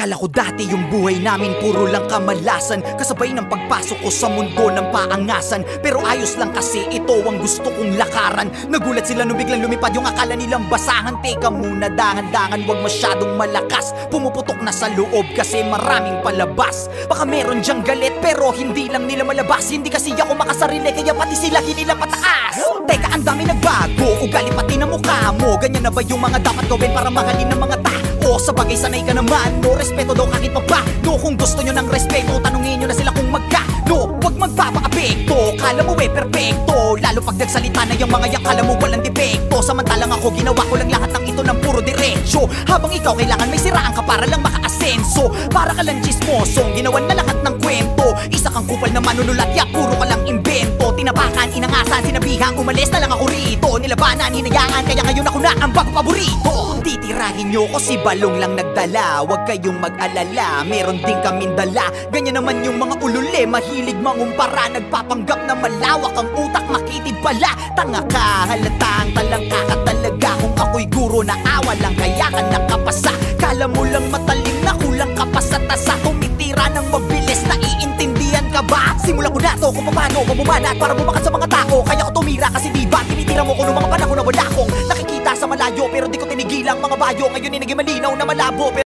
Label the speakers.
Speaker 1: Akala ko dati yung buhay namin puro lang kamalasan, kasabay ng pagpasok ko sa mundo ng paangasan. Pero ayos lang kasi ito ang gusto kong lakaran. Nagulat sila nung biglang lumipad yung akala nilang basahan. Teka muna, dahan-dahan, wag masyadong malakas. Pumuputok na sa loob kasi maraming palabas. Baka meron dyang galit pero hindi lang nila malabas. Hindi kasi ako makasarili kaya pati sila hinila pataas. Teka, ang dami nagbago, ugali pati na mukha mo. Ganyan na ba yung mga dapat gawin para mahalin ng mga tao? Sa bagay sanay ka naman, no respeto daw kahit pa ba. No, kung gusto nyo ng respeto, tanungin nyo na sila kung magkano. Huwag magpapa-apekto, kala mo perfecto. Lalo pag nagsalita na yung mga yang kala mo walang depekto. Samantalang ako ginawa ko lang lahat ng ito ng puro diretsyo. Habang ikaw kailangan may siraan ka para lang maka-asenso. Para ka lang chismosong, ginawan na lahat ng kwento. Isa kang kupal na manunulat, ya puro ka lang imbento. Tinapakan, inangasan, sinabihan, umalis na lang ako rito. Nilabanan, hinayaan, kaya ngayon ako na ang bago-paborito. Titirahin nyo ko si balong lang nagdala. Huwag kayong mag-alala, meron din kaming dala. Ganyan naman yung mga ulule, mahilig mangumpara. Nagpapanggap na malawak ang utak, makitid pala. Tanga ka, halatang talangka ka talaga. Kung ako'y guro na awa lang, kaya ka nakapasa. Kala mo lang matalim na kulang ka pa sa tasa. Tumitira ng mabilis, naiintindihan ka ba? Simula ko na to kung paano mamumanat para bumakat sa mga tao. Kaya ko tumira kasi diba tinitira mo ko noong mga panahon na wala akong nakikita sa malayo. Pero di ko tinigilang mga bayo, ngayon ay naging malinaw na malabo.